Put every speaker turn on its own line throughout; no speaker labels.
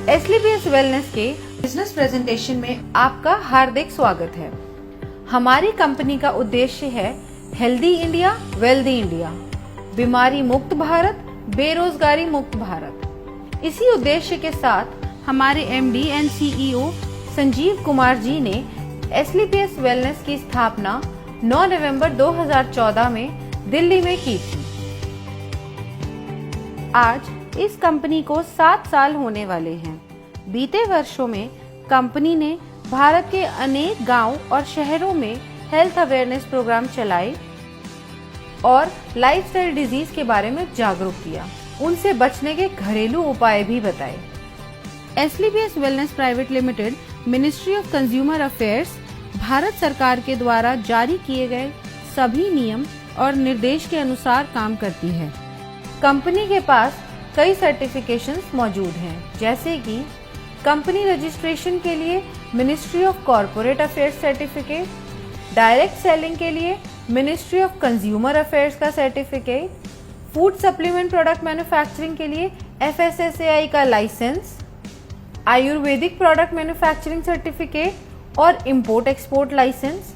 एसलीपीएस wellness के business presentation में आपका हार्दिक स्वागत है। हमारी कंपनी का उद्देश्य है हेल्दी इंडिया, वेल्दी इंडिया, बीमारी मुक्त भारत, बेरोजगारी मुक्त भारत। इसी उद्देश्य के साथ हमारे MD and CEO Sanjeev Kumar ji ने एसलीपीएस वेलनेस की स्थापना 9 नवंबर 2014 में दिल्ली में की थी। आज इस कंपनी को 7 साल होने वाले हैं। बीते वर्षों में कंपनी ने भारत के अनेक गांव और शहरों में हेल्थ अवेयरनेस प्रोग्राम चलाए और लाइफस्टाइल डिजीज के बारे में जागरूक किया, उनसे बचने के घरेलू उपाय भी बताए। SLPS wellness private limited ministry of consumer affairs Bharat सरकार के द्वारा जारी किए गए सभी नियम और निर्देश के अनुसार काम करती है। कंपनी के पास कई सर्टिफिकेशंस मौजूद हैं, जैसे कि कंपनी रजिस्ट्रेशन के लिए ministry of corporate affairs certificate, direct selling के लिए मिनिस्ट्री ऑफ कंज्यूमर अफेयर्स का certificate, food supplement product manufacturing के लिए FSSAI का licence, Ayurvedic product manufacturing certificate और import export licence,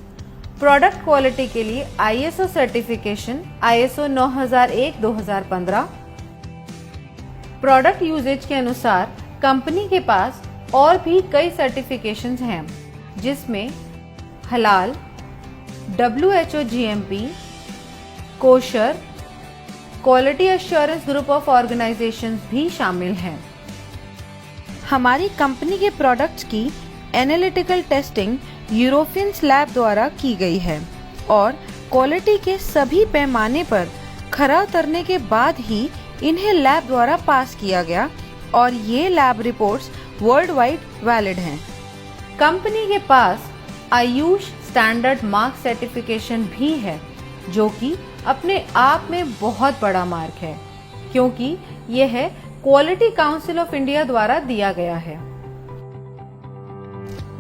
product quality के लिए ISO certification ISO 9001-2015। Product usage के अनुसार कंपनी के पास और भी कई सर्टिफिकेशंस हैं, जिसमें हलाल, WHO GMP, kosher, quality assurance group of organisations भी शामिल हैं। हमारी कंपनी के प्रोडक्ट्स की एनालिटिकल टेस्टिंग यूरोपियन लैब द्वारा की गई है और क्वालिटी के सभी पैमाने पर खरा उतरने के बाद ही इन्हें लैब द्वारा पास किया गया और ये lab reports world wide valid हैं। कंपनी के पास आयुष स्टैंडर्ड मार्क सर्टिफिकेशन भी है, जो कि अपने आप में बहुत बड़ा मार्क है, क्योंकि यह क्वालिटी काउंसिल ऑफ इंडिया द्वारा दिया गया है।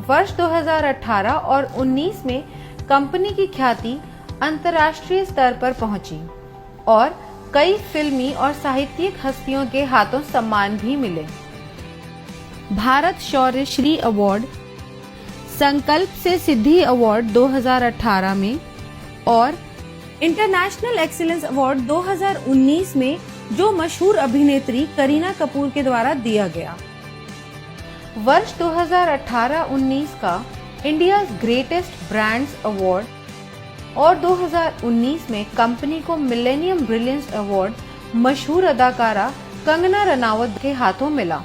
वर्ष 2018 और 19 में कंपनी की ख्याति अंतर्राष्ट्रीय स्तर पर पहुंची और कई फिल्मी और साहित्यिक हस्तियों के हाथों सम्मान भी मिले। भारत शौर्य श्री अवार्ड, संकल्प से सिद्धि अवार्ड 2018 में और इंटरनेशनल एक्सीलेंस अवार्ड 2019 में जो मशहूर अभिनेत्री करीना कपूर के द्वारा दिया गया। वर्ष 2018-19 का इंडिया ग्रेटेस्ट ब्रांड्स अवार्ड और 2019 में कंपनी को मिलेनियम ब्रिलियंस अवार्ड मशहूर अदाकारा कंगना रनावत के हाथों मिला।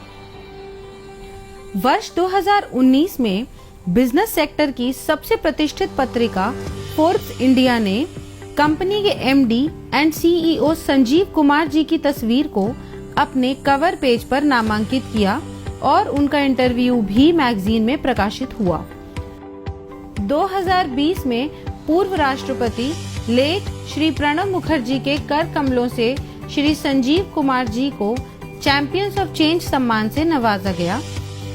वर्ष 2019 में बिजनेस सेक्टर की सबसे प्रतिष्ठित पत्रिका फोर्ब्स इंडिया ने कंपनी के MD and CEO Sanjeev Kumar ji की तस्वीर को अपने कवर पेज पर नामांकित किया और उनका इंटरव्यू भी मैगजीन में प्रकाशित हुआ। 2020 में पूर्व राष्ट्रपति लेट श्री प्रणब मुखर्जी के कर कमलों से श्री संजीव कुमार जी को चैंपियंस ऑफ चेंज सम्मान से नवाजा गया,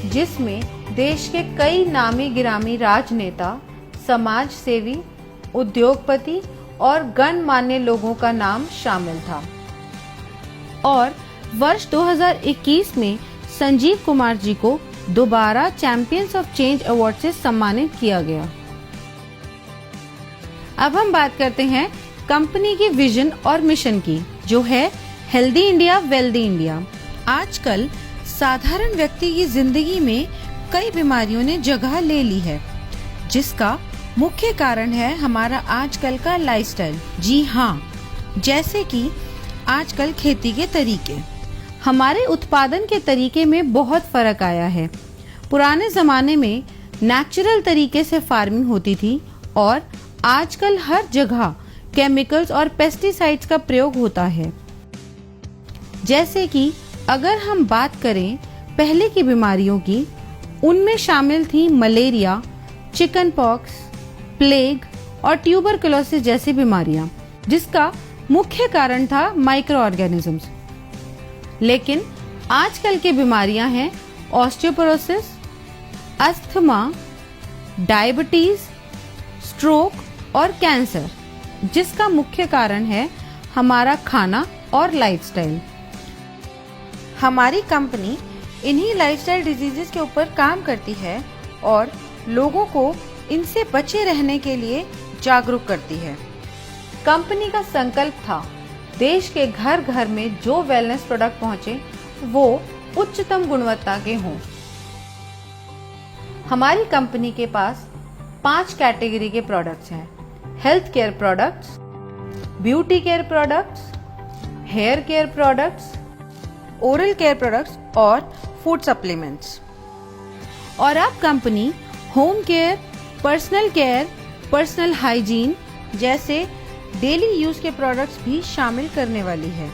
जिसमें देश के कई नामी गिरामी राजनेता, समाज सेवी, उद्योगपति और गणमान्य लोगों का नाम शामिल था। और वर्ष 2021 में संजीव कुमार जी को दोबारा चैंपियंस ऑफ चेंज अवार्ड से सम्मानित किया गया। अब हम बात करते हैं कंपनी की विजन और मिशन की, जो है हेल्दी इंडिया, वेल्दी इंडिया। आजकल साधारण व्यक्ति की जिंदगी में कई बीमारियों ने जगह ले ली है, जिसका मुख्य कारण है हमारा आजकल का लाइफस्टाइल। जी हाँ, जैसे कि आजकल खेती के तरीके, हमारे उत्पादन के तरीके में बहुत फर्क आया है। पुराने जमाने में नेचुरल तरीके से फार्मिंग होती थी और आजकल हर जगह केमिकल्स और पेस्टिसाइड्स का प्रयोग होता है। जैसे कि अगर हम बात करें पहले की बीमारियों की, उनमें शामिल थी मलेरिया, चिकन पॉक्स, प्लेग और ट्यूबरकुलोसिस जैसी बीमारियां, जिसका मुख्य कारण था माइक्रो ऑर्गेनिजम्स। लेकिन आजकल की बीमारियां हैं ऑस्टियोपोरोसिस, अस्थमा, डायबिटीज, स्ट्रोक और कैंसर, जिसका मुख्य कारण है हमारा खाना और लाइफस्टाइल। हमारी कंपनी इन्हीं लाइफस्टाइल डिजीजेस के ऊपर काम करती है और लोगों को इनसे बचे रहने के लिए जागरूक करती है। कंपनी का संकल्प था देश के घर घर में जो वेलनेस प्रोडक्ट पहुंचे वो उच्चतम गुणवत्ता के हों। हमारी कंपनी के पास 5 कैटेगरी के प्रोडक्ट्स हैं: health care products, beauty care products, hair care products, oral care products और फूड सप्लीमेंट्स। और अब company home care, personal care, personal hygiene जैसे डेली यूज के प्रोडक्ट्स भी शामिल करने वाली है।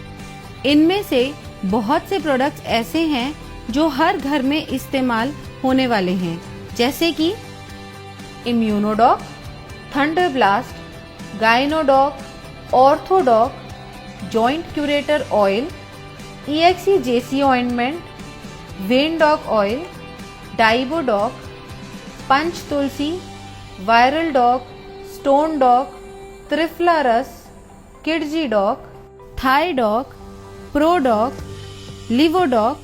इनमें से बहुत से प्रोडक्ट्स ऐसे हैं जो हर घर में इस्तेमाल होने वाले हैं, जैसे कि Immunodoc, Thunder Blast, Gynodoc, Orthodoc, Joint Curator Oil, EXE-JC ointment, Veindoc Oil, Diabodoc, Panch Tulsi, Viral Doc, Stone Doc, Triphala Ras, Kidzee Doc, Thai Doc, Prodoc, Livodoc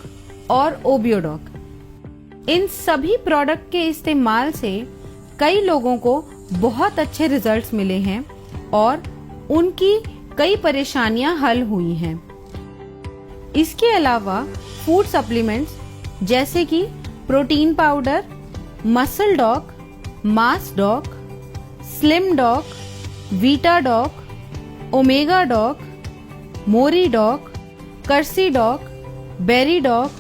और ओबियोडॉक। इन सभी प्रोडक्ट के इस्तेमाल से कई लोगों को बहुत अच्छे रिजल्ट्स मिले हैं और उनकी कई परेशानियां हल हुई हैं। इसके अलावा फूड सप्लीमेंट्स जैसे कि protein powder, Muscle Doc, Mass Doc, Slim Doc, Vita Doc, Omega Doc, मोरी डॉक, कर्सी डॉक, बेरी डॉक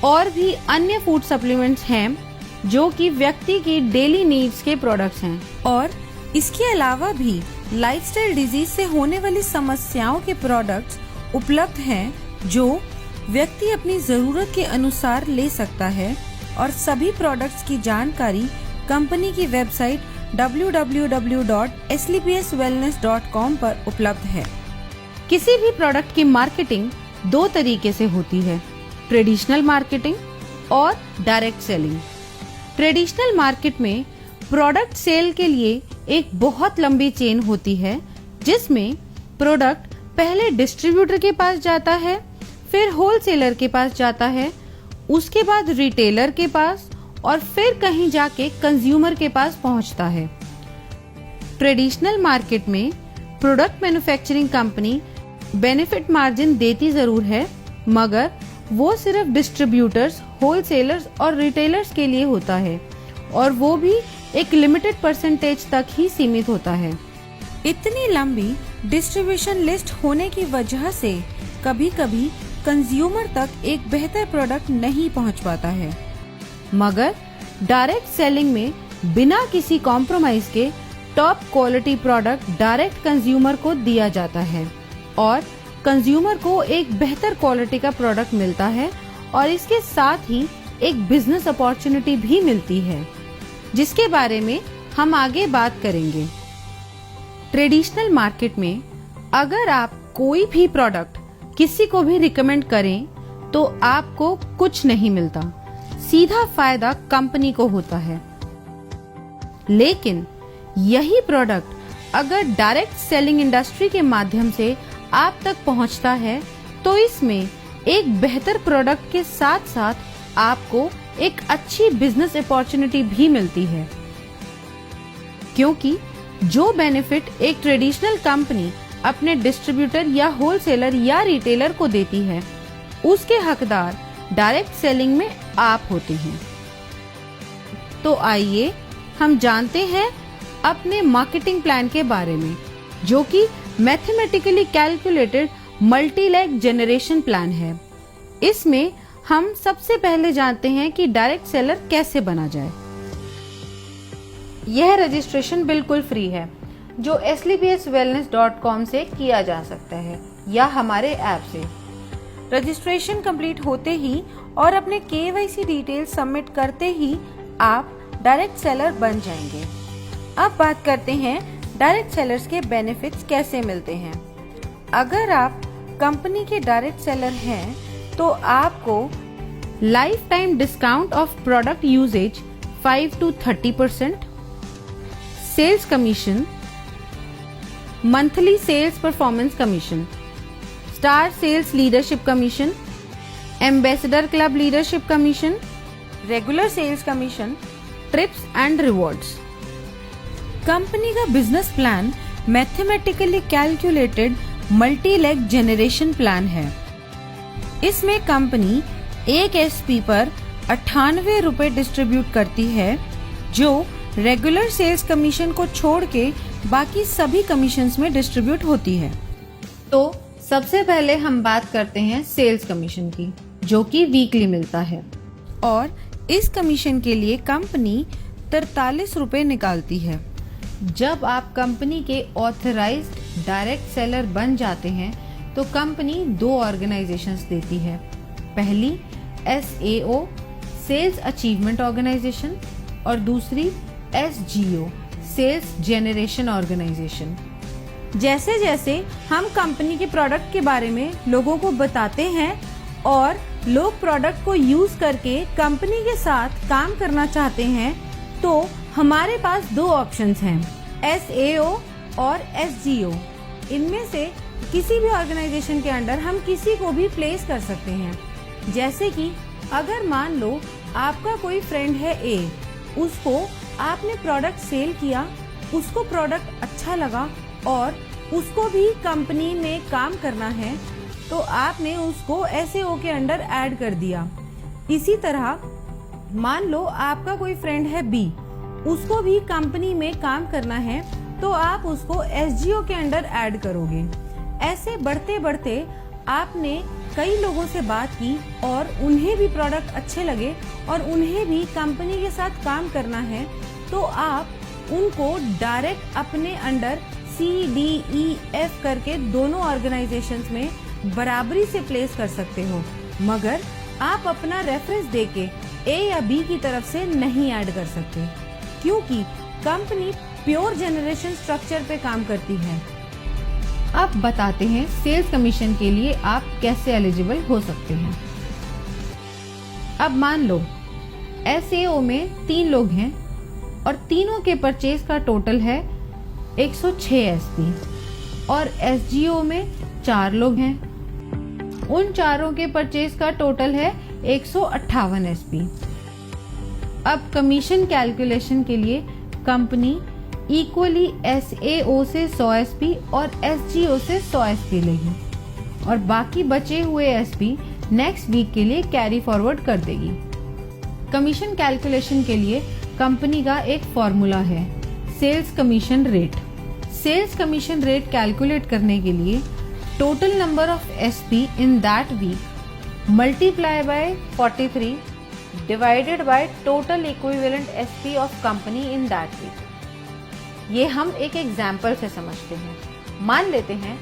और भी अन्य फूड सप्लीमेंट्स हैं जो कि व्यक्ति की डेली नीड्स के प्रोडक्ट्स हैं। और इसके अलावा भी लाइफस्टाइल डिजीज से होने वाली समस्याओं के प्रोडक्ट्स उपलब्ध हैं जो व्यक्ति अपनी जरूरत के अनुसार ले सकता है। और सभी प्रोडक्ट्स की जानकारी कंपनी की वेबसाइट www.slpswellness.com पर उपलब्ध है। किसी भी प्रोडक्ट की मार्केटिंग 2 तरीके से होती है: ट्रेडिशनल मार्केटिंग और डायरेक्ट सेलिंग। ट्रेडिशनल मार्केट में प्रोडक्ट सेल के लिए एक बहुत लंबी चेन होती है, जिसमें प्रोडक्ट पहले डिस्ट्रीब्यूटर के पास जाता है, फिर होलसेलर के पास जाता है, उसके बाद रिटेलर के पास और फिर कहीं जाके कंज्यूमर के पास पहुंचता है। ट्रेडिशनल मार्केट में product manufacturing company benefit margin देती जरूर है, मगर वो सिर्फ डिस्ट्रीब्यूटर्स, होलसेलर्स और रिटेलर्स के लिए होता है और वो भी एक लिमिटेड परसेंटेज तक ही सीमित होता है। इतनी लंबी डिस्ट्रीब्यूशन लिस्ट होने की वजह से कभी-कभी कंज्यूमर तक एक बेहतर प्रोडक्ट नहीं पहुंच पाता है। मगर डायरेक्ट सेलिंग में बिना किसी कॉम्प्रोमाइज के top quality product direct consumer को दिया जाता है और कंज्यूमर को एक बेहतर क्वालिटी का प्रोडक्ट मिलता है और इसके साथ ही एक बिजनेस अपॉर्चुनिटी भी मिलती है, जिसके बारे में हम आगे बात करेंगे। ट्रेडिशनल मार्केट में अगर आप कोई भी प्रोडक्ट किसी को भी रिकमेंड करें तो आपको कुछ नहीं मिलता, सीधा फायदा कंपनी को होता है। लेकिन यही प्रोडक्ट अगर डायरेक्ट सेलिंग इंडस्ट्री के माध्यम से आप तक पहुंचता है तो इसमें एक बेहतर प्रोडक्ट के साथ साथ आपको एक अच्छी बिजनेस अपॉर्चुनिटी भी मिलती है, क्योंकि जो बेनिफिट एक ट्रेडिशनल कंपनी अपने डिस्ट्रीब्यूटर या होलसेलर या रिटेलर को देती है, उसके हकदार डायरेक्ट सेलिंग में आप होते हैं। तो आइए हम जानते हैं अपने मार्केटिंग प्लान के बारे में, जो कि mathematically calculated multi leg generation plan है। इसमें हम सबसे पहले जानते हैं कि डायरेक्ट सेलर कैसे बना जाए। यह रजिस्ट्रेशन बिल्कुल फ्री है, जो slpswellness.com से किया जा सकता है या हमारे ऐप से। रजिस्ट्रेशन कंप्लीट होते ही और अपने KYC डिटेल सबमिट करते ही आप डायरेक्ट सेलर बन जाएंगे। अब बात करते हैं डायरेक्ट सेलर्स के बेनिफिट्स कैसे मिलते हैं। अगर आप कंपनी के डायरेक्ट सेलर हैं तो आपको lifetime discount of product usage 5 to 30%, sales commission, monthly sales performance commission, star sales leadership commission, ambassador club leadership commission, regular sales commission, trips and rewards. Company का business plan mathematically calculated multi leg generation plan है। इसमें company एक SP पर 98 रुपए distribute करती है, जो regular sales commission को छोड़ के बाकी सभी कमीशंस में डिस्ट्रीब्यूट होती है। तो सबसे पहले हम बात करते हैं सेल्स कमीशन की, जो कि वीकली मिलता है, और इस कमीशन के लिए कंपनी 43 रुपए निकालती है। जब आप कंपनी के ऑथराइज्ड डायरेक्ट सेलर बन जाते हैं तो कंपनी 2 ऑर्गेनाइजेशंस देती है। पहली SAO सेल्स अचीवमेंट ऑर्गेनाइजेशन और दूसरी SGO सेल्स जेनरेशन ऑर्गेनाइजेशन। जैसे जैसे हम कंपनी के प्रोडक्ट के बारे में लोगों को बताते हैं और लोग प्रोडक्ट को यूज करके कंपनी के साथ काम करना चाहते हैं, तो हमारे पास 2 ऑप्शंस हैं, SAO और SGO। इनमें से किसी भी ऑर्गेनाइजेशन के अंडर हम किसी को भी प्लेस कर सकते हैं। जैसे कि अगर मान लो आपका कोई फ्रेंड है A, उसको आपने प्रोडक्ट सेल किया, उसको प्रोडक्ट अच्छा लगा और उसको भी कंपनी में काम करना है, तो आपने उसको SAO के अंडर ऐड कर दिया। इसी तरह मान लो आपका कोई फ्रेंड है B, उसको भी कंपनी में काम करना है, तो आप उसको SGO के अंडर ऐड करोगे। ऐसे बढ़ते बढ़ते आपने कई लोगों से बात की और उन्हें भी प्रोडक्ट अच्छे लगे और उन्हें भी कंपनी के साथ काम करना है, तो आप उनको डायरेक्ट अपने अंडर CDEF करके दोनों ऑर्गेनाइजेशंस में बराबरी से प्लेस कर सकते हो, मगर आप अपना रेफरेंस देके A या B की तरफ से नहीं ऐड कर सकते, क्योंकि कंपनी प्योर जनरेशन स्ट्रक्चर पे काम करती है। अब बताते हैं सेल्स कमीशन के लिए आप कैसे एलिजिबल हो सकते हैं। अब मान लो SAO में 3 लोग हैं और तीनों के परचेज का टोटल है 106 SP, और SGO में 4 लोग हैं, उन चारों के परचेज का टोटल है 158 SP। अब कमीशन कैलकुलेशन के लिए कंपनी इक्वली SAO से 100 SP और SGO से 100 SP लेगी और बाकी बचे हुए SP नेक्स्ट वीक के लिए कैरी फॉरवर्ड कर देगी। कमीशन कैलकुलेशन के लिए कंपनी का एक फॉर्मूला है, sales commission rate. Sales commission rate calculate करने के लिए total number of SP in that week multiply by 43 divided by total equivalent SP of company in that week. ये हम एक एग्जाम्पल से समझते हैं। मान लेते हैं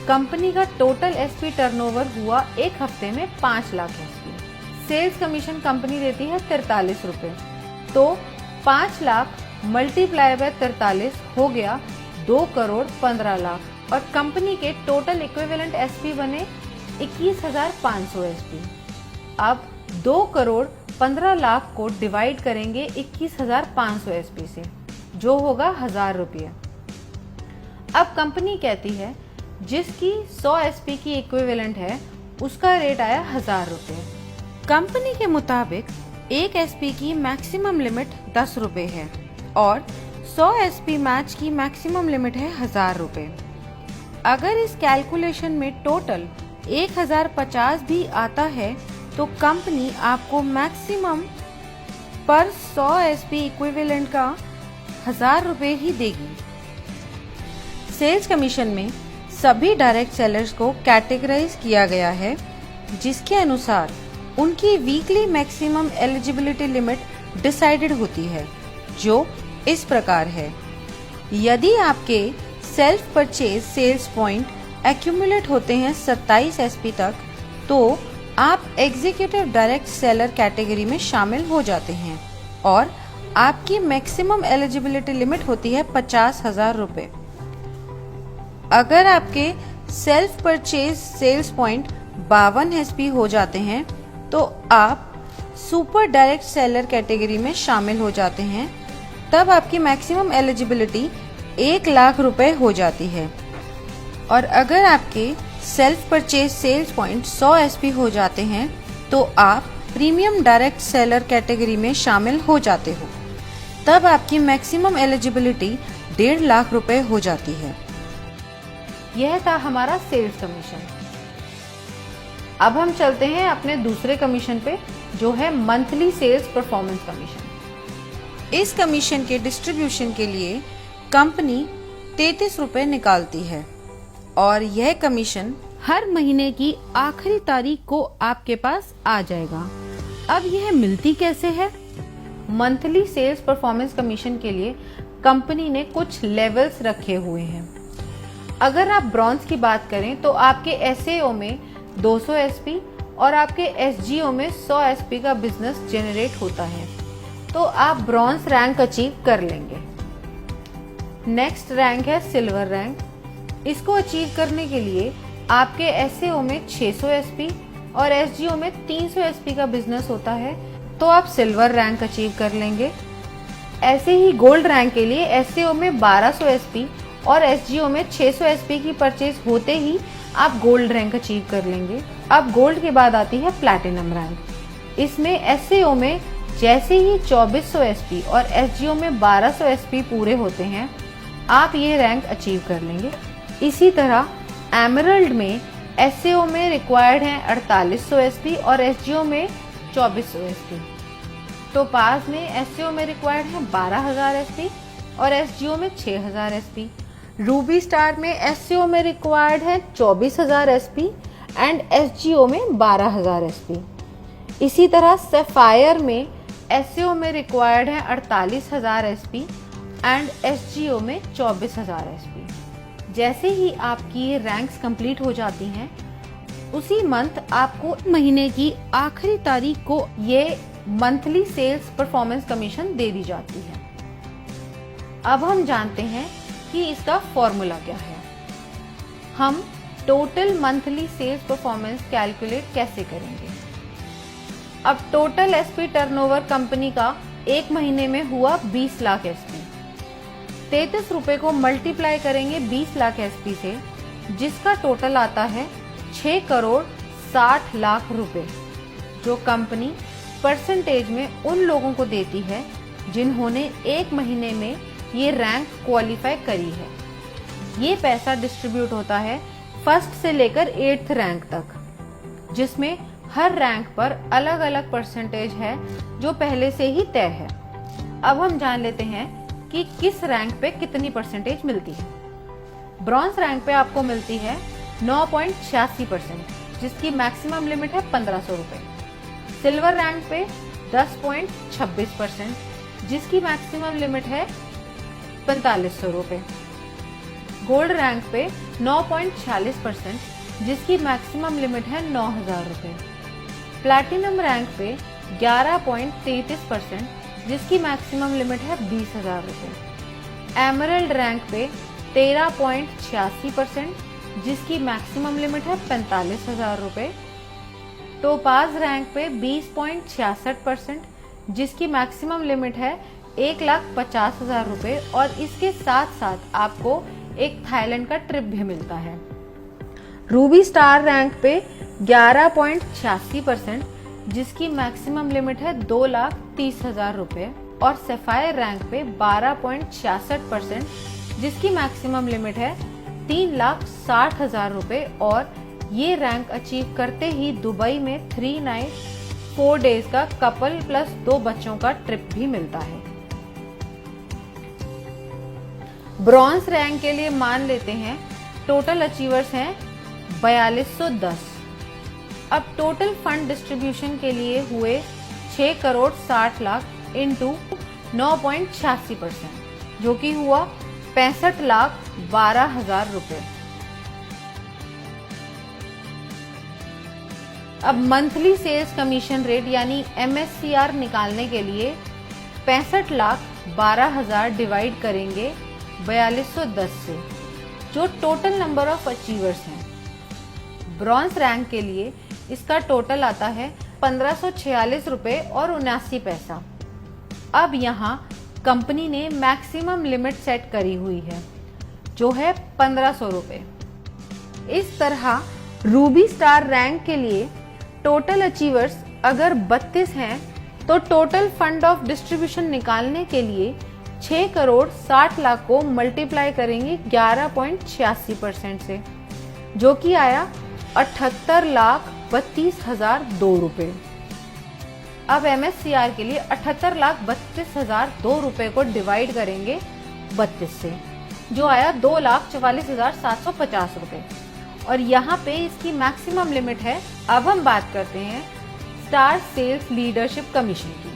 कंपनी का टोटल SP टर्नओवर हुआ एक हफ्ते में 5 lakh SP। Sales commission company देती है 43 रुपए, तो 5 लाख मल्टीप्लाई बाय 43 हो गया 2 करोड़ 15 लाख और कंपनी के टोटल इक्विवेलेंट SP बने 21,500 SP। अब 2 करोड़ 15 लाख को डिवाइड करेंगे 21,500 SP से, जो होगा 1000 रुपये। अब कंपनी कहती है जिसकी 100 SP की इक्विवेलेंट है उसका रेट आया 1000 रुपये। कंपनी के मुताबिक एक SP की मैक्सिमम लिमिट 10 रुपये है और 100 SP मैच की मैक्सिमम लिमिट है 1000 रुपये। अगर इस कैलकुलेशन में टोटल 1050 भी आता है तो कंपनी आपको मैक्सिमम पर 100 SP इक्विवेलेंट का 1000 रुपये ही देगी। सेल्स कमीशन में सभी डायरेक्ट सेलर्स को कैटेगराइज किया गया है, जिसके अनुसार उनकी weekly maximum eligibility limit decided होती है, जो इस प्रकार है। यदि आपके self purchase sales point accumulate होते हैं 27 SP तक, तो आप एग्जीक्यूटिव डायरेक्ट सेलर कैटेगरी में शामिल हो जाते हैं और आपकी मैक्सिमम एलिजिबिलिटी लिमिट होती है 50,000 रुपये। अगर आपके self purchase sales point 52 SP हो जाते हैं तो आप सुपर डायरेक्ट सेलर कैटेगरी में शामिल हो जाते हैं। तब आपकी मैक्सिमम एलिजिबिलिटी 1 लाख रुपए हो जाती है। और अगर आपके self purchase sales point 100 SP हो जाते हैं तो आप प्रीमियम डायरेक्ट सेलर कैटेगरी में शामिल हो जाते हो। तब आपकी मैक्सिमम एलिजिबिलिटी 1.5 लाख रुपए हो जाती है। यह था हमारा सेल्स कमीशन। अब हम चलते हैं अपने दूसरे कमीशन पे, जो है मंथली सेल्स परफॉर्मेंस कमीशन। इस कमीशन के डिस्ट्रीब्यूशन के लिए कंपनी 33 रुपए निकालती है और यह कमीशन हर महीने की आखिरी तारीख को आपके पास आ जाएगा। अब यह मिलती कैसे है? मंथली सेल्स परफॉर्मेंस कमीशन के लिए कंपनी ने कुछ लेवल्स रखे हुए हैं। अगर आप ब्रॉन्ज की बात करें तो आपके एसएओ में 200 एसपी और आपके एसजीओ में 100 एसपी का बिजनेस जनरेट होता है, तो आप ब्रॉन्ज रैंक अचीव कर लेंगे। नेक्स्ट रैंक है सिल्वर रैंक। इसको अचीव करने के लिए आपके एसएओ में 600 एसपी और एसजीओ में 300 एसपी का बिजनेस होता है, तो आप सिल्वर रैंक अचीव कर लेंगे। ऐसे ही गोल्ड रैंक के लिए एसएओ में 1200 एसपी और एसजीओ में 600 एसपी की परचेज होते ही आप गोल्ड रैंक अचीव कर लेंगे। अब गोल्ड के बाद आती है प्लैटिनम रैंक। इसमें एसएओ में जैसे ही 2400 एसपी और एसजीओ में 1200 एसपी पूरे होते हैं, आप ये रैंक अचीव कर लेंगे। इसी तरह एमरल्ड में एसएओ में रिक्वायर्ड है 4800 एसपी और एसजीओ में 2400 एसपी। टोपाज में एसएओ में रिक्वायर्ड है 12000 एसपी और एसजीओ में 6000 एसपी। रूबी स्टार में एसएओ में रिक्वायर्ड है 24000 एसपी एंड एसजीओ में 12000 एसपी। इसी तरह सफायर में एसएओ में रिक्वायर्ड है 48000 एसपी एंड एसजीओ में 24000 एसपी। जैसे ही आपकी ये रैंक्स कंप्लीट हो जाती हैं, उसी मंथ आपको महीने की आखिरी तारीख को ये मंथली सेल्स परफॉर्मेंस कमीशन दे दी जाती है। अब हम जानते हैं कि इसका फॉर्मूला क्या है। हम total monthly sales performance calculate कैसे करेंगे? अब टोटल एसपी टर्नओवर कंपनी का एक महीने में हुआ 20 लाख एसपी। 33 रुपए को मल्टीप्लाई करेंगे 20 लाख एसपी से, जिसका टोटल आता है 6 करोड़ 60 लाख रुपए, जो कंपनी परसेंटेज में उन लोगों को देती है जिन्होंने एक महीने में ये रैंक क्वालिफाई करी है। ये पैसा डिस्ट्रीब्यूट होता है फर्स्ट से लेकर 8th रैंक तक, जिसमें हर रैंक पर अलग अलग परसेंटेज है जो पहले से ही तय है। अब हम जान लेते हैं कि किस रैंक पे कितनी परसेंटेज मिलती है। ब्रॉन्ज रैंक पे आपको मिलती है 9.86%, जिसकी मैक्सिमम लिमिट है 1500 रुपए। सिल्वर रैंक पे 10.26%, जिसकी मैक्सिमम लिमिट है 4500 रुपए। गोल्ड रैंक पे 9.46%, जिसकी मैक्सिमम लिमिट है 9000 रुपए। प्लैटिनम रैंक पे 11.33%, जिसकी मैक्सिमम लिमिट है 20000 रुपए। एमरल्ड रैंक पे 13.86%, जिसकी मैक्सिमम लिमिट है 45000 रुपए। टोपाज रैंक पे 20.66%, जिसकी मैक्सिमम लिमिट है 1,50,000 रुपए और इसके साथ साथ आपको एक थाईलैंड का ट्रिप भी मिलता है। रूबी स्टार रैंक पे 11.86%, जिसकी मैक्सिमम लिमिट है 2,30,000 रुपए और सफायर रैंक पे 12.66%, जिसकी मैक्सिमम लिमिट है 3,60,000 रुपए और ये रैंक अचीव करते ही दुबई में 3 नाइट 4 डेज का कपल प्लस 2 बच्चों का ट्रिप भी मिलता है। ब्रॉन्ज रैंक के लिए मान लेते हैं टोटल अचीवर्स हैं 4210। अब टोटल फंड डिस्ट्रीब्यूशन के लिए हुए 6 करोड़ 60 लाख इंटू 9.86%, जो कि हुआ 65,12,000 रुपए। अब मंथली सेल्स कमीशन रेट यानी MSCR निकालने के लिए 65,12,000 डिवाइड करेंगे 4210 से, जो टोटल नंबर ऑफ अचीवर्स हैं। ब्रॉन्ज रैंक के लिए इसका टोटल आता है 1546 रुपए और 79 पैसा। अब यहाँ कंपनी ने मैक्सिमम लिमिट सेट करी हुई है, जो है 1500 रुपए। इस तरह रूबी स्टार रैंक के लिए टोटल अचीवर्स अगर 32 हैं तो टोटल फंड ऑफ डिस्ट्रीब्यूशन निकालने के लिए 6 करोड़ 60 लाख को मल्टीप्लाई करेंगे 11.86% से, जो कि आया 78,32,002 रुपए। अब MSCR के लिए 78,32,002 रुपए को डिवाइड करेंगे 32 से, जो आया 2,44,750 रुपए। और यहाँ पे इसकी मैक्सिमम लिमिट है। अब हम बात करते हैं स्टार सेल्स लीडरशिप कमीशन की।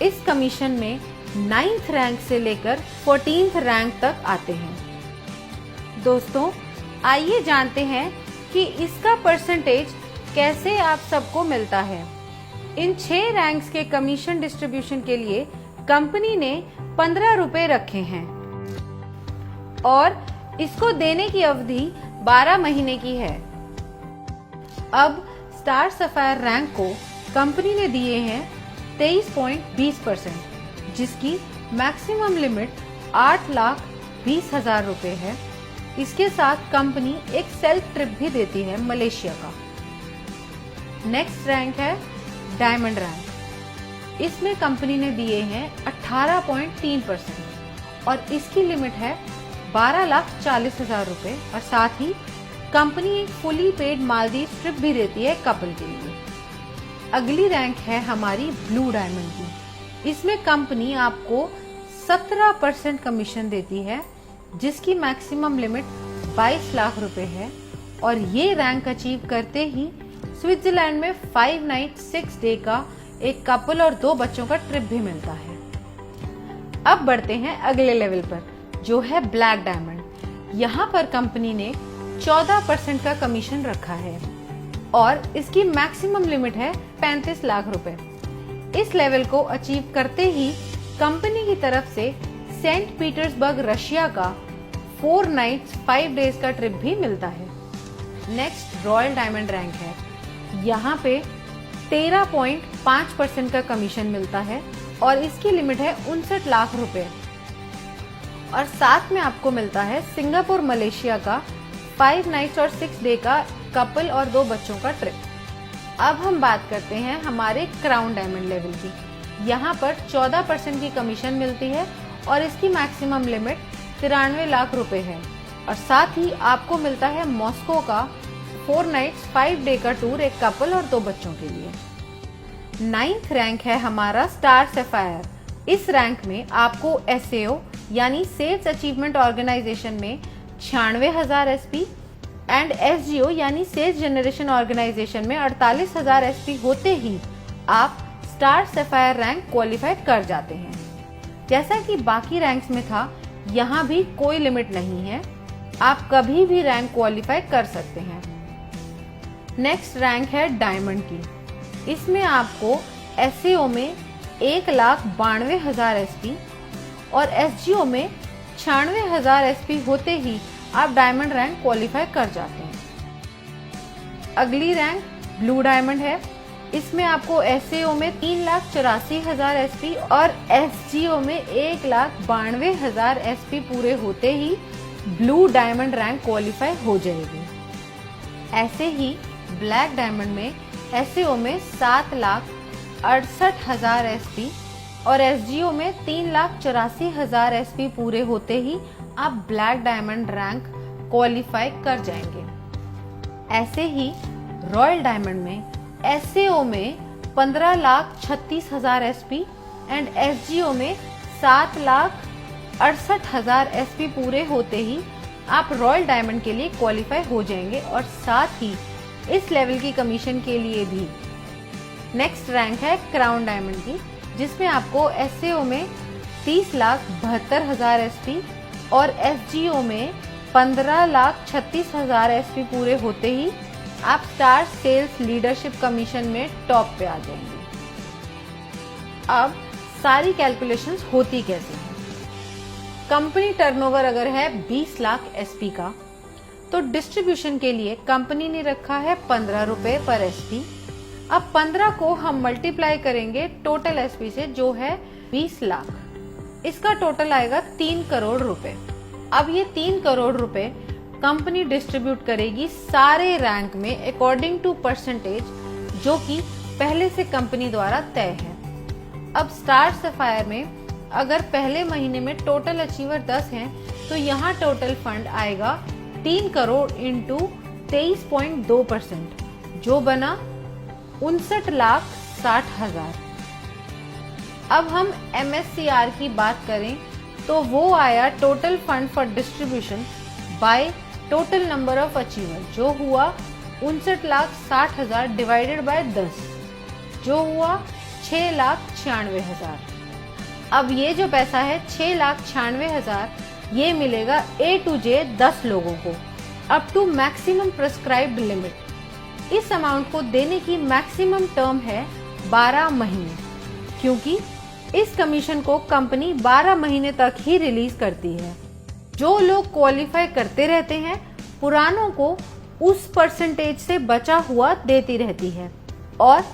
इस कमीशन में 9th रैंक से लेकर 14th रैंक तक आते हैं। दोस्तों, आइए जानते हैं कि इसका परसेंटेज कैसे आप सबको मिलता है। इन 6 रैंक्स के कमीशन डिस्ट्रीब्यूशन के लिए कंपनी ने 15 रुपए रखे हैं और इसको देने की अवधि 12 महीने की है। अब स्टार सफायर रैंक को कंपनी ने दिए हैं 23.20%, जिसकी मैक्सिमम लिमिट 8,20,000 रुपए है। इसके साथ कंपनी एक सेल्फ ट्रिप भी देती है मलेशिया का। नेक्स्ट रैंक है डायमंड रैंक। इसमें कंपनी ने दिए हैं 18.3% और इसकी लिमिट है 12,40,000 रुपए। और साथ ही कंपनी एक फुली पेड मालदीव ट्रिप भी देती है कपल के लिए। अगली रैंक है हमारी ब्लू डायमंड की। इसमें कंपनी आपको 17% कमीशन देती है, जिसकी मैक्सिमम लिमिट 22 लाख रुपए है। और ये रैंक अचीव करते ही स्विट्जरलैंड में 5 नाइट 6 डे का एक कपल और 2 बच्चों का ट्रिप भी मिलता है। अब बढ़ते हैं अगले लेवल पर, जो है ब्लैक डायमंड। यहाँ पर कंपनी ने 14% का कमीशन रखा है और इसकी मैक्सिमम लिमिट है 35 लाख रुपए। इस लेवल को अचीव करते ही कंपनी की तरफ से सेंट पीटर्सबर्ग रशिया का 4 नाइट्स 5 डेज का ट्रिप भी मिलता है। नेक्स्ट रॉयल डायमंड रैंक है। यहाँ पे 13.5% का कमीशन मिलता है और इसकी लिमिट है 59 लाख रुपए। और साथ में आपको मिलता है सिंगापुर मलेशिया का 5 नाइट्स और 6 डे का कपल और 2 बच्चों का ट्रिप। अब हम बात करते हैं हमारे क्राउन डायमंड लेवल की। यहाँ पर 14% की कमीशन मिलती है और इसकी मैक्सिमम लिमिट 93 लाख रुपए है। और साथ ही आपको मिलता है मॉस्को का 4 नाइट्स 5 डे का टूर एक कपल और 2 बच्चों के लिए। 9th रैंक है हमारा स्टार सफायर। इस रैंक में आपको SAO यानी सेल्स अचीवमेंट ऑर्गेनाइजेशन में 96,000 SP एंड SGO यानी सेल्स जनरेशन ऑर्गेनाइजेशन में 48,000 SP होते ही आप स्टार सफायर रैंक क्वालिफाइड कर जाते हैं। जैसा कि बाकी रैंक्स में था, यहाँ भी कोई लिमिट नहीं है, आप कभी भी रैंक क्वालिफाई कर सकते हैं। नेक्स्ट रैंक है डायमंड की। इसमें आपको SAO में 1,92,000 SP और SGO में 96,000 SP होते ही आप डायमंड रैंक क्वालिफाई कर जाते हैं। अगली रैंक ब्लू डायमंड है। इसमें आपको SAO में 3,84,000 SP और SGO में 1,92,000 SP पूरे होते ही ब्लू डायमंड रैंक क्वालिफाई हो जाएगी। ऐसे ही ब्लैक डायमंड में SAO में 7,68,000 SP और SGO में 3,84,000 SP पूरे होते ही आप ब्लैक डायमंड रैंक क्वालिफाई कर जाएंगे। ऐसे ही रॉयल डायमंड में SAO में 15,36,000 SP एंड SGO में 7,68,000 SP पूरे होते ही आप रॉयल डायमंड के लिए क्वालिफाई हो जाएंगे और साथ ही इस लेवल की कमीशन के लिए भी। नेक्स्ट रैंक है क्राउन डायमंड की, जिसमें आपको SAO में 30,72,000 SP और SGO में 15,36,000 SP पूरे होते ही आप स्टार सेल्स लीडरशिप कमीशन में टॉप पे आ जाएंगे। अब सारी कैलकुलेशंस होती कैसे हैं। कंपनी टर्नओवर अगर है 20 लाख SP का, तो डिस्ट्रीब्यूशन के लिए कंपनी ने रखा है 15 रुपए पर SP। अब 15 को हम मल्टीप्लाई करेंगे टोटल SP से, जो है 20 लाख। इसका टोटल आएगा 3 करोड़ रुपए। अब ये 3 करोड़ रुपए कंपनी डिस्ट्रीब्यूट करेगी सारे रैंक में अकॉर्डिंग टू परसेंटेज, जो कि पहले से कंपनी द्वारा तय है। अब स्टार सफायर में अगर पहले महीने में टोटल अचीवर 10 हैं तो यहाँ टोटल फंड आएगा 3 करोड़ इंटू 23.2%, जो बना 59,60,000। अब हम MSCR की बात करें तो वो आया total fund for distribution by total number of achiever, जो हुआ 59,60,000 डिवाइडेड बाय 10, जो हुआ 6,96,000। अब ये जो पैसा है 6,96,000 ये मिलेगा A to J 10 लोगों को up to maximum prescribed limit. इस अमाउंट को देने की मैक्सिमम टर्म है 12 महीने, क्योंकि इस कमीशन को कंपनी 12 महीने तक ही रिलीज करती है। जो लोग क्वालिफाई करते रहते हैं पुरानों को उस परसेंटेज से बचा हुआ देती रहती है, और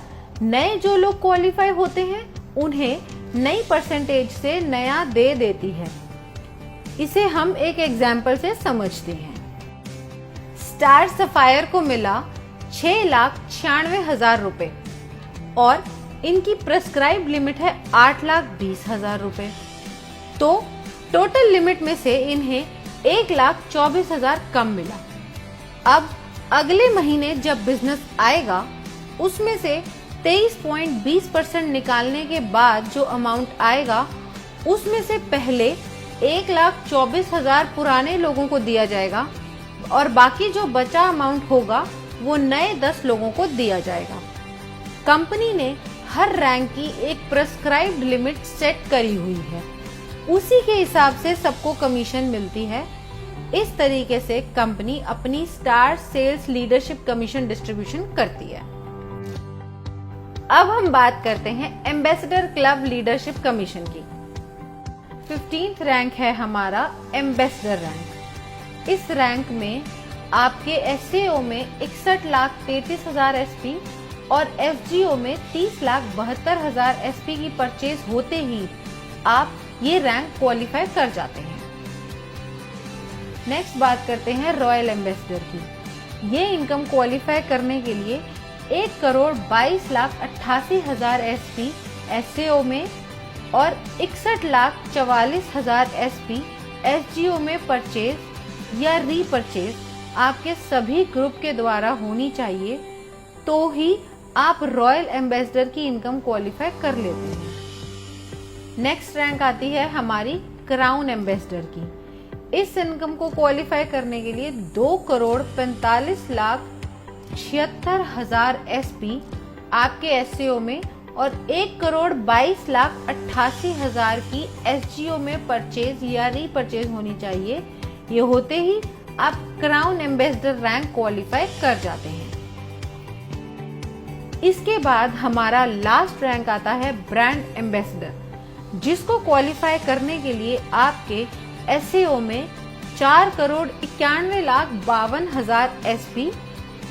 नए जो लोग क्वालिफाई होते हैं उन्हें नई परसेंटेज से नया दे देती है। इसे हम एक एग्जाम्पल से समझते हैं। स्टार सफायर को मिला 6,96,000 रुपए और इनकी प्रेस्क्राइब लिमिट है 8,20,000 रुपए, तो टोटल लिमिट में से इन्हें 1,24,000 कम मिला। अब अगले महीने जब बिजनेस आएगा उसमें से 23.20% निकालने के बाद जो अमाउंट आएगा उसमें से पहले 1,24,000 पुराने लोगों को दिया जाएगा और बाकी जो बचा अमाउंट होगा वो नए 10 लोगों को दिया जाएगा। कंपनी ने हर रैंक की एक प्रेस्क्राइब्ड लिमिट सेट करी हुई है, उसी के हिसाब से सबको कमीशन मिलती है। इस तरीके से कंपनी अपनी star sales leadership commission distribution करती है। अब हम बात करते हैं एम्बेसडर क्लब लीडरशिप कमीशन की। 15th रैंक है हमारा एम्बेसडर रैंक। इस रैंक में आपके SAO में 61,33,000 SP और FGO में 30,72,000 SP की परचेज होते ही आप ये रैंक क्वालिफाई कर जाते हैं। नेक्स्ट बात करते हैं रॉयल एम्बेसडर की। ये इनकम क्वालिफाई करने के लिए 1,22,88,000 SP SAO में और 61,44,000 SP FGO में परचेज या रीपरचेज आपके सभी ग्रुप के द्वारा होनी चाहिए, तो ही आप रॉयल एम्बेसडर की इनकम क्वालिफाई कर लेते हैं। नेक्स्ट रैंक आती है हमारी क्राउन एम्बेसडर की। इस इनकम को क्वालिफाई करने के लिए 2,45,76,000 SP आपके SAO में और 1,22,88,000 की FGO में परचेज या रीपरचेज होनी चाहिए। ये होते ही आप क्राउन एम्बेसडर रैंक क्वालिफाई कर जाते हैं। इसके बाद हमारा लास्ट रैंक आता है ब्रांड एम्बेसडर, जिसको क्वालिफाई करने के लिए आपके SAO में 4,91,52,000 SP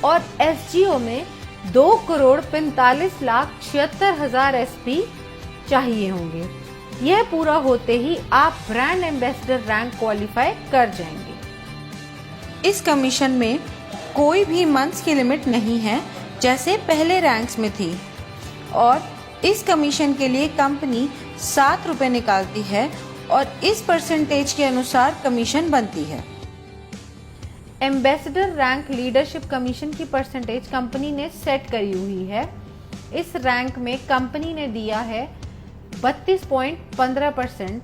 और FGO में 2,45,76,000 SP चाहिए होंगे। यह पूरा होते ही आप ब्रांड एम्बेसडर रैंक क्वालिफाई कर जाएंगे। इस कमीशन में कोई भी मंथ्स की लिमिट नहीं है जैसे पहले रैंक्स में थी, और इस कमीशन के लिए कंपनी 7 रुपए निकालती है और इस परसेंटेज के अनुसार कमीशन बनती है। एम्बेसडर रैंक लीडरशिप कमीशन की परसेंटेज कंपनी ने सेट करी हुई है। इस रैंक में कंपनी ने दिया है 32.15%।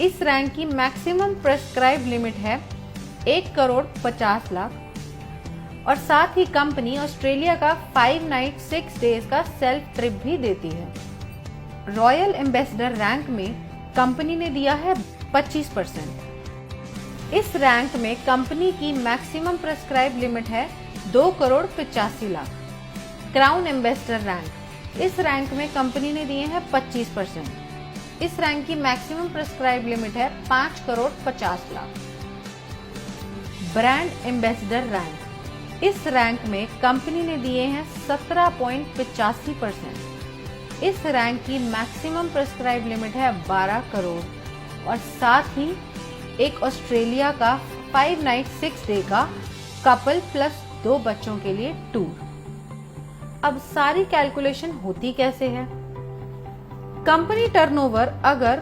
इस रैंक की मैक्सिमम प्रेस्क्राइब लिमिट है 1,50,00,000 और साथ ही कंपनी ऑस्ट्रेलिया का 5 नाइट 6 डेज का सेल्फ ट्रिप भी देती है। रॉयल एम्बेसडर रैंक में कंपनी ने दिया है 25%। इस रैंक में कंपनी की मैक्सिमम प्रेस्क्राइब लिमिट है 2,85,00,000। क्राउन एम्बेसडर रैंक, इस रैंक में कंपनी ने दिए हैं 25%। इस रैंक की मैक्सिमम प्रेस्क्राइब लिमिट है 5,50,00,000। ब्रांड एम्बेसडर रैंक, इस रैंक में कंपनी ने दिए हैं 17.85%। इस रैंक की मैक्सिमम प्रेस्क्राइब लिमिट है 12 करोड़ और साथ ही एक ऑस्ट्रेलिया का 5 नाइट 6 डे का कपल प्लस 2 बच्चों के लिए टूर। अब सारी कैलकुलेशन होती कैसे है? कंपनी टर्नओवर अगर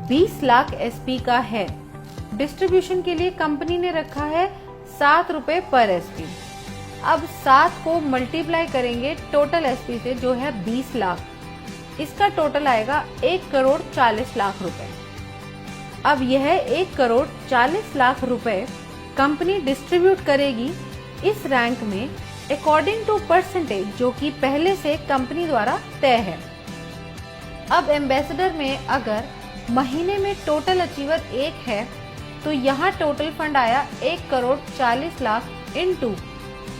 20 लाख एसपी का है, डिस्ट्रीब्यूशन के लिए कंपनी ने रखा है 7 रुपए पर एसपी। अब 7 को मल्टीप्लाई करेंगे टोटल एसपी से जो है 20 लाख, इसका टोटल आएगा 1 करोड़ 40 लाख रुपए। अब यह 1 करोड़ 40 लाख रुपए कंपनी डिस्ट्रीब्यूट करेगी इस रैंक में अकॉर्डिंग टू परसेंटेज जो कि पहले से कंपनी द्वारा तय है। अब एम्बेसडर में अगर महीने में टोटल अचीवर 1 है तो यहाँ टोटल फंड आया 1 करोड़ 40 लाख इंटू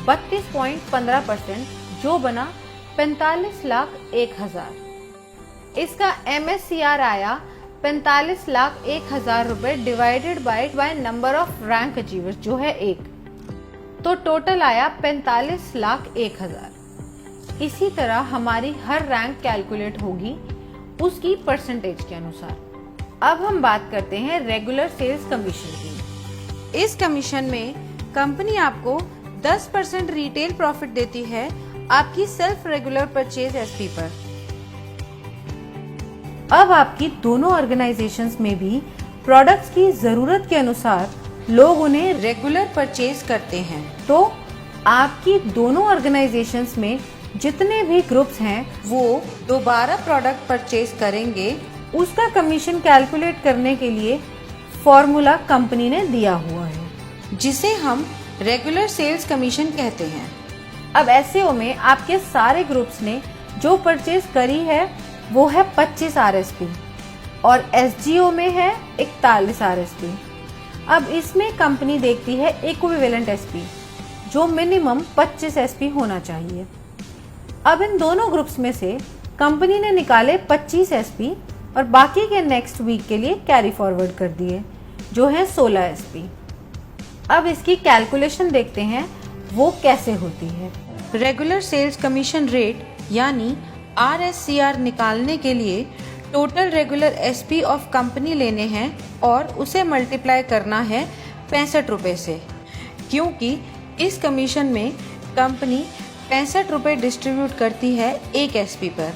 32.15% जो बना 45 लाख 1,000। इसका MSCR आया 45 लाख 1,000 रुपए divided by number of rank achievers जो है 1, तो टोटल आया 45 लाख 1,000। इसी तरह हमारी हर रैंक कैलकुलेट होगी उसकी परसेंटेज के अनुसार। अब हम बात करते हैं रेगुलर सेल्स कमीशन की। इस कमीशन में कंपनी आपको 10% रिटेल प्रॉफिट देती है आपकी सेल्फ रेगुलर परचेज एसपी पर। अब आपकी दोनों ऑर्गेनाइजेशंस में भी प्रोडक्ट्स की जरूरत के अनुसार लोग उन्हें रेगुलर परचेज करते हैं, तो आपकी दोनों ऑर्गेनाइजेशंस में जितने भी ग्रुप्स हैं वो दोबारा प्रोडक्ट परचेज करेंगे, उसका कमीशन कैलकुलेट करने के लिए फॉर्मूला कंपनी ने दिया हुआ है जिसे हम रेगुलर सेल्स कमीशन कहते हैं। अब एससीओ में आपके सारे ग्रुप्स ने जो परचेज करी है वो है 25 आरएसपी और एसजीओ में है 41 आरएसपी। अब इसमें कंपनी देखती है इक्विवेलेंट एसपी जो मिनिमम 25 एसपी होना चाहिए। अब इन दोनों ग्रुप्स में से कंपनी ने निकाले 25 एसपी और बाकी के नेक्स्ट वीक के लिए कैरी फॉरवर्ड कर दिए जो है 16 एसपी। अब इसकी कैलकुलेशन देखते हैं वो कैसे होती है। रेगुलर सेल्स कमीशन रेट यानी RSCR निकालने के लिए total regular SP of company लेने हैं और उसे मल्टीप्लाई करना है 65 रुपए से, क्योंकि इस कमीशन में कंपनी 65 रुपए डिस्ट्रीब्यूट करती है एक एसपी पर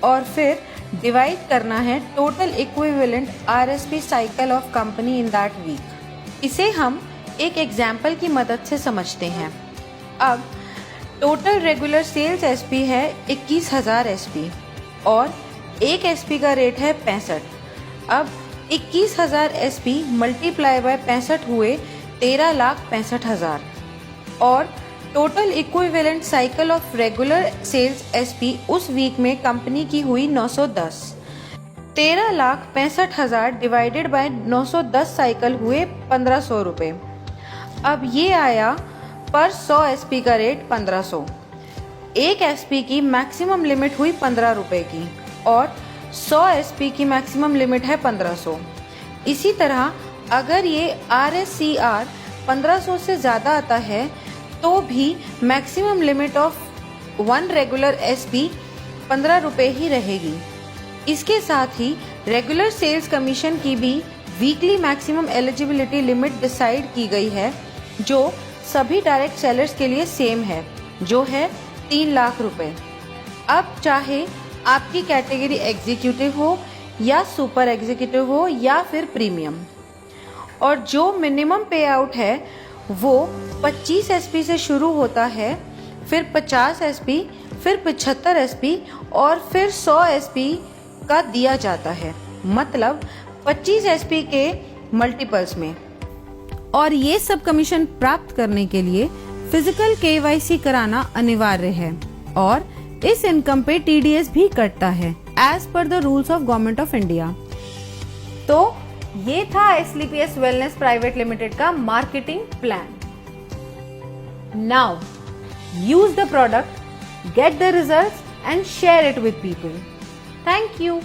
और फिर डिवाइड करना है total equivalent RSP cycle of company in that week. इसे हम एक एग्जाम्पल की मदद से समझते हैं। अब टोटल रेगुलर सेल्स एसपी है 21,000 एसपी और एक एसपी का रेट है 65। अब 21,000 एसपी मल्टीप्लाई बाय 65 हुए 13,65,000 और total equivalent cycle of regular sales SP उस वीक में कंपनी की हुई 910। 13,65,000 डिवाइडेड बाय 910 साइकिल हुए 1,500 रुपए। अब ये आया पर 100 एसपी का रेट 1,500। एक एसपी की मैक्सिमम लिमिट हुई 15 रुपए की और 100 एसपी की मैक्सिमम लिमिट है 1,500। इसी तरह अगर ये RSCR 1,500 से ज़्यादा आता है तो भी maximum limit of 1 regular SP 15 रुपए ही रहेगी। इसके साथ ही रेगुलर सेल्स कमीशन की भी weekly maximum eligibility limit decide की गई है जो सभी डायरेक्ट सेलर्स के लिए सेम है जो है 3 लाख रुपए। अब चाहे आपकी कैटेगरी एग्जीक्यूटिव हो या सुपर एग्जीक्यूटिव हो या फिर प्रीमियम, और जो मिनिमम पे आउट है वो 25 एसपी से शुरू होता है, फिर 50 एसपी, फिर 75 एसपी और फिर 100 एसपी का दिया जाता है, मतलब 25 एसपी के मल्टीपल्स में। और ये सब कमीशन प्राप्त करने के लिए फिजिकल KYC कराना अनिवार्य है और इस इनकम पे TDS भी कटता है as per the rules of government of India. तो ये था SLPS वेलनेस प्राइवेट लिमिटेड का marketing plan. Now use the product, get the results and share it with people. Thank you.